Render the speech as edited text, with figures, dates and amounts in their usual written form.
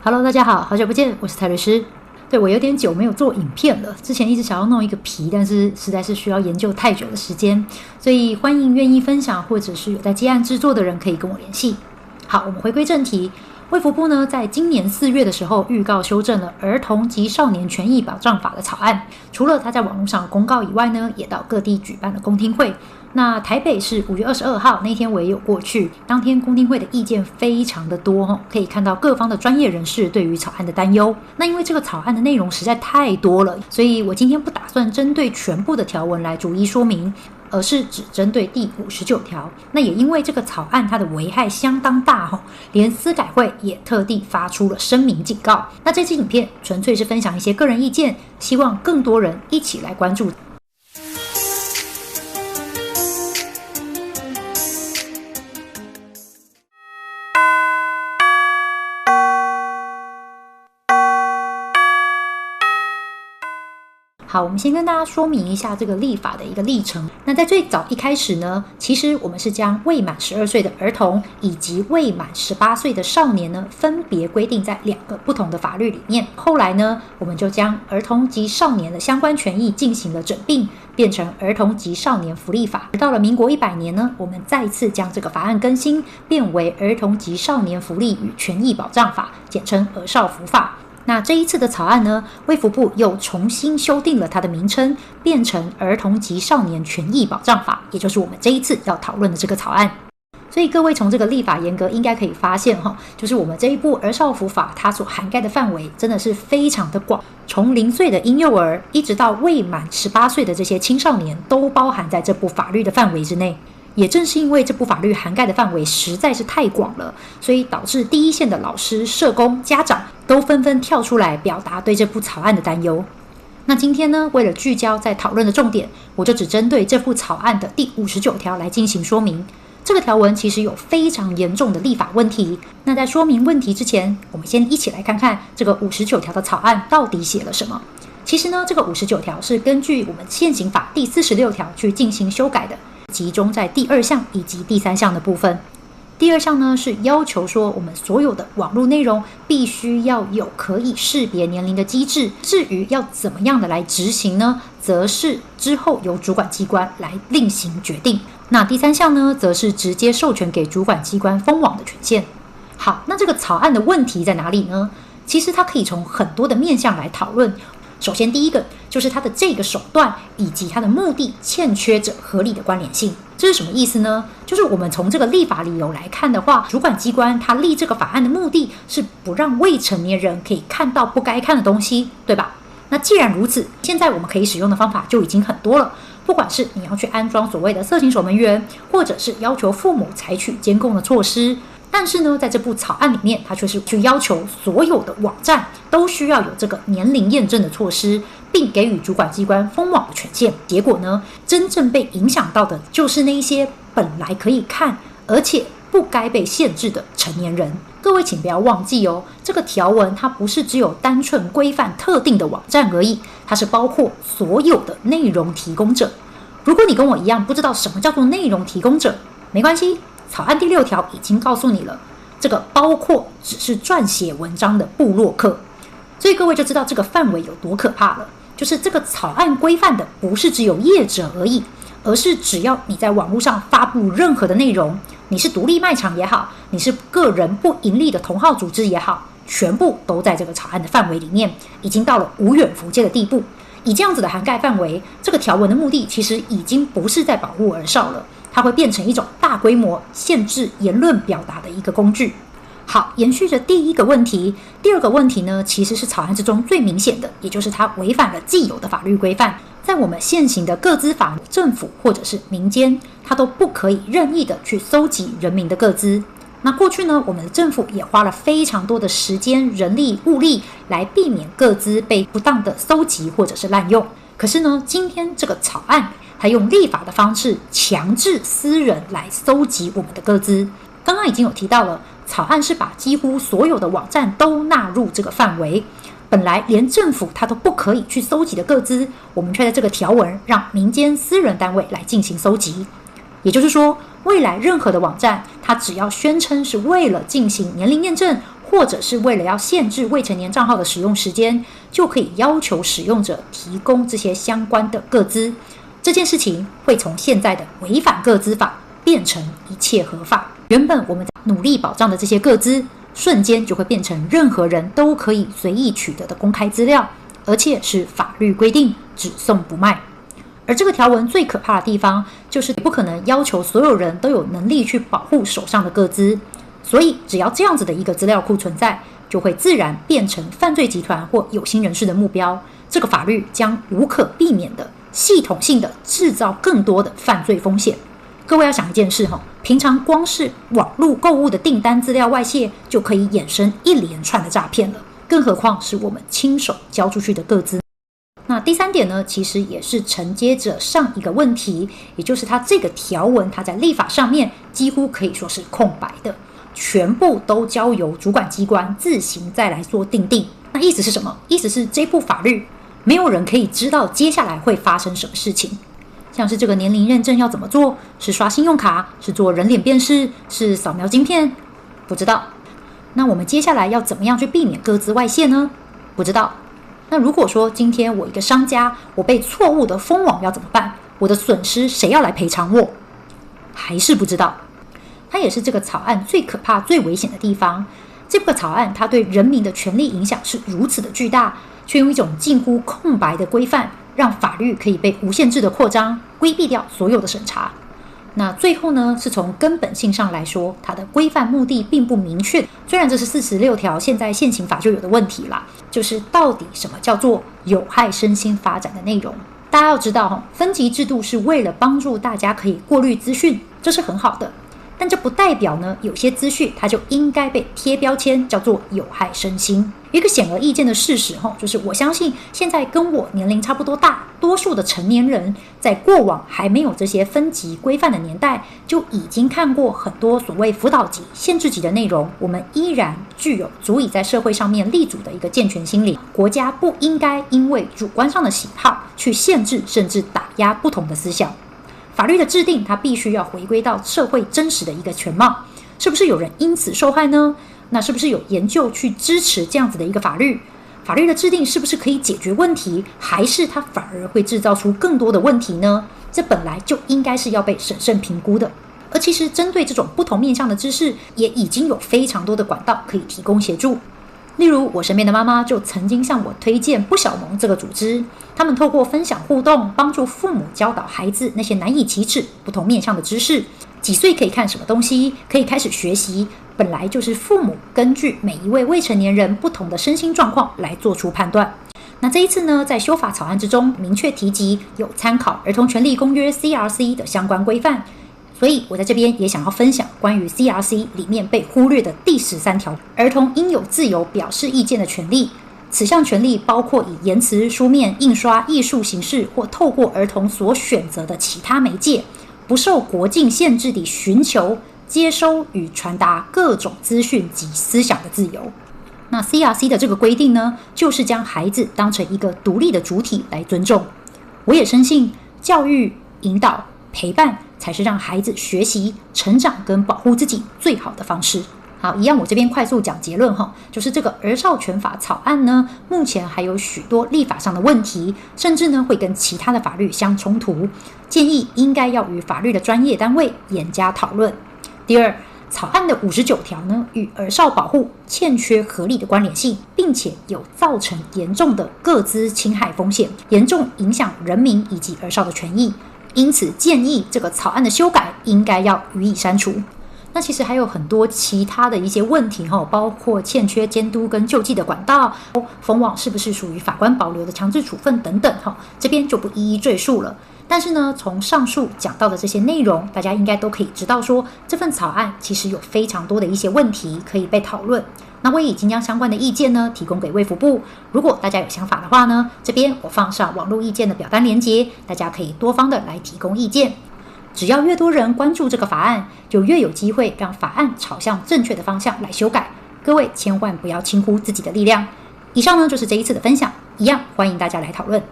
Hello， 大家好，好久不见，我是蔡律师。对，我有点久没有做影片了，之前一直想要弄一个皮，但是实在是需要研究太久的时间，所以欢迎愿意分享或者是有在接案制作的人可以跟我联系。好，我们回归正题。卫福部呢，在今年4月的时候预告修正了《儿童及少年权益保障法》的草案，除了他在网络上公告以外呢，也到各地举办了公听会。那台北是5月22号那天我也有过去，当天公听会的意见非常的多，可以看到各方的专业人士对于草案的担忧。那因为这个草案的内容实在太多了，所以我今天不打算针对全部的条文来逐一说明，而是只针对第59条。那也因为这个草案它的危害相当大，连司改会也特地发出了声明警告。那这支影片纯粹是分享一些个人意见，希望更多人一起来关注。好，我们先跟大家说明一下这个立法的一个历程。那在最早一开始呢，其实我们是将未满12岁的儿童以及未满18岁的少年呢，分别规定在2个不同的法律里面。后来呢，我们就将儿童及少年的相关权益进行了整并，变成儿童及少年福利法。到了民国100年呢，我们再次将这个法案更新，变为儿童及少年福利与权益保障法，简称儿少福法。那这一次的草案呢，卫福部又重新修订了它的名称，变成儿童及少年权益保障法，也就是我们这一次要讨论的这个草案。所以各位从这个立法严格应该可以发现，就是我们这一部儿少福法它所涵盖的范围真的是非常的广，从0岁的婴幼儿一直到未满18岁的这些青少年都包含在这部法律的范围之内。也正是因为这部法律涵盖的范围实在是太广了，所以导致第一线的老师、社工、家长都纷纷跳出来表达对这部草案的担忧。那今天呢，为了聚焦在讨论的重点，我就只针对这部草案的第59条来进行说明。这个条文其实有非常严重的立法问题。那在说明问题之前，我们先一起来看看这个59条的草案到底写了什么。其实呢，这个59条是根据我们现行法第46条去进行修改的，集中在第2项以及第3项的部分。第2项呢，是要求说我们所有的网络内容必须要有可以识别年龄的机制，至于要怎么样的来执行呢，则是之后由主管机关来另行决定。那第3项呢，则是直接授权给主管机关封网的权限。好，那这个草案的问题在哪里呢？其实它可以从很多的面向来讨论。首先第一个就是它的这个手段以及它的目的欠缺着合理的关联性。这是什么意思呢？就是我们从这个立法理由来看的话，主管机关它立这个法案的目的是不让未成年人可以看到不该看的东西，对吧？那既然如此，现在我们可以使用的方法就已经很多了，不管是你要去安装所谓的色情守门员，或者是要求父母采取监控的措施。但是呢，在这部草案里面，它却是去要求所有的网站都需要有这个年龄验证的措施，并给予主管机关封网的权限。结果呢，真正被影响到的就是那一些本来可以看，而且不该被限制的成年人。各位请不要忘记哦，这个条文它不是只有单纯规范特定的网站而已，它是包括所有的内容提供者。如果你跟我一样不知道什么叫做内容提供者，没关系，草案第6条已经告诉你了，这个包括只是撰写文章的部落客。所以各位就知道这个范围有多可怕了，就是这个草案规范的不是只有业者而已，而是只要你在网络上发布任何的内容，你是独立卖场也好，你是个人不盈利的同好组织也好，全部都在这个草案的范围里面，已经到了无远弗届的地步。以这样子的涵盖范围，这个条文的目的其实已经不是在保护儿少了，它会变成一种大规模限制言论表达的一个工具。好，延续着第一个问题，第2个问题呢，其实是草案之中最明显的，也就是它违反了既有的法律规范。在我们现行的个资法，政府或者是民间，它都不可以任意的去搜集人民的个资。那过去呢，我们的政府也花了非常多的时间、人力、物力来避免个资被不当的搜集或者是滥用。可是呢，今天这个草案它用立法的方式强制私人来搜集我们的个资。刚刚已经有提到了，草案是把几乎所有的网站都纳入这个范围。本来连政府它都不可以去搜集的个资，我们却在这个条文让民间私人单位来进行搜集。也就是说，未来任何的网站，它只要宣称是为了进行年龄验证或者是为了要限制未成年账号的使用时间，就可以要求使用者提供这些相关的个资。这件事情会从现在的违反个资法变成一切合法。原本我们努力保障的这些个资，瞬间就会变成任何人都可以随意取得的公开资料，而且是法律规定只送不卖。而这个条文最可怕的地方，就是不可能要求所有人都有能力去保护手上的个资，所以只要这样子的一个资料库存在，就会自然变成犯罪集团或有心人士的目标。这个法律将无可避免的系统性的制造更多的犯罪风险。各位要想一件事，平常光是网络购物的订单资料外泄就可以衍生一连串的诈骗了，更何况是我们亲手交出去的个资。那第三点呢，其实也是承接着上一个问题，也就是它这个条文它在立法上面几乎可以说是空白的，全部都交由主管机关自行再来做订定。那意思是什么？意思是这部法律没有人可以知道接下来会发生什么事情。像是这个年龄认证要怎么做，是刷信用卡，是做人脸辨识，是扫描晶片，不知道。那我们接下来要怎么样去避免个资外泄呢？不知道。那如果说今天我一个商家，我被错误的封网要怎么办？我的损失谁要来赔偿我？还是不知道。它也是这个草案最可怕、最危险的地方。这个草案它对人民的权利影响是如此的巨大，却用一种近乎空白的规范，让法律可以被无限制的扩张，规避掉所有的审查。那最后呢，是从根本性上来说，它的规范目的并不明确。虽然这是46条现在现行法就有的问题啦，就是到底什么叫做有害身心发展的内容。大家要知道，分级制度是为了帮助大家可以过滤资讯，这是很好的。但这不代表呢，有些资讯它就应该被贴标签，叫做有害身心。一个显而易见的事实，就是我相信现在跟我年龄差不多大，多数的成年人在过往还没有这些分级规范的年代，就已经看过很多所谓辅导级、限制级的内容。我们依然具有足以在社会上面立足的一个健全心理。国家不应该因为主观上的喜好去限制甚至打压不同的思想。法律的制定，它必须要回归到社会真实的一个全貌。是不是有人因此受害呢？那是不是有研究去支持这样子的一个法律？法律的制定是不是可以解决问题，还是它反而会制造出更多的问题呢？这本来就应该是要被审慎评估的。而其实针对这种不同面向的知识，也已经有非常多的管道可以提供协助。例如我身边的妈妈就曾经向我推荐不小盟这个组织，他们透过分享互动，帮助父母教导孩子那些难以启齿不同面向的知识。几岁可以看什么东西，可以开始学习，本来就是父母根据每一位未成年人不同的身心状况来做出判断。那这一次呢，在修法草案之中明确提及有参考儿童权利公约 CRC 的相关规范，所以我在这边也想要分享关于 CRC 里面被忽略的第13条，儿童应有自由表示意见的权利。此项权利包括以言辞、书面、印刷、艺术形式或透过儿童所选择的其他媒介，不受国境限制地寻求、接收与传达各种资讯及思想的自由。那 CRC 的这个规定呢，就是将孩子当成一个独立的主体来尊重。我也深信，教育、引导、陪伴才是让孩子学习、成长跟保护自己最好的方式。好，一样我这边快速讲结论就是这个儿少权法草案呢，目前还有许多立法上的问题，甚至呢会跟其他的法律相冲突，建议应该要与法律的专业单位严加讨论。第二，草案的59条呢，与儿少保护欠缺合理的关联性，并且有造成严重的个资侵害风险，严重影响人民以及儿少的权益，因此建议这个草案的修改应该要予以删除。那其实还有很多其他的一些问题包括欠缺监督跟救济的管道，封网是不是属于法官保留的强制处分等等这边就不一一赘述了。但是呢，从上述讲到的这些内容，大家应该都可以知道说，这份草案其实有非常多的一些问题可以被讨论。那我也已经将相关的意见呢提供给卫福部，如果大家有想法的话呢，这边我放上网络意见的表单连结，大家可以多方的来提供意见。只要越多人关注这个法案，就越有机会让法案朝向正确的方向来修改。各位千万不要轻忽自己的力量。以上呢就是这一次的分享，一样欢迎大家来讨论。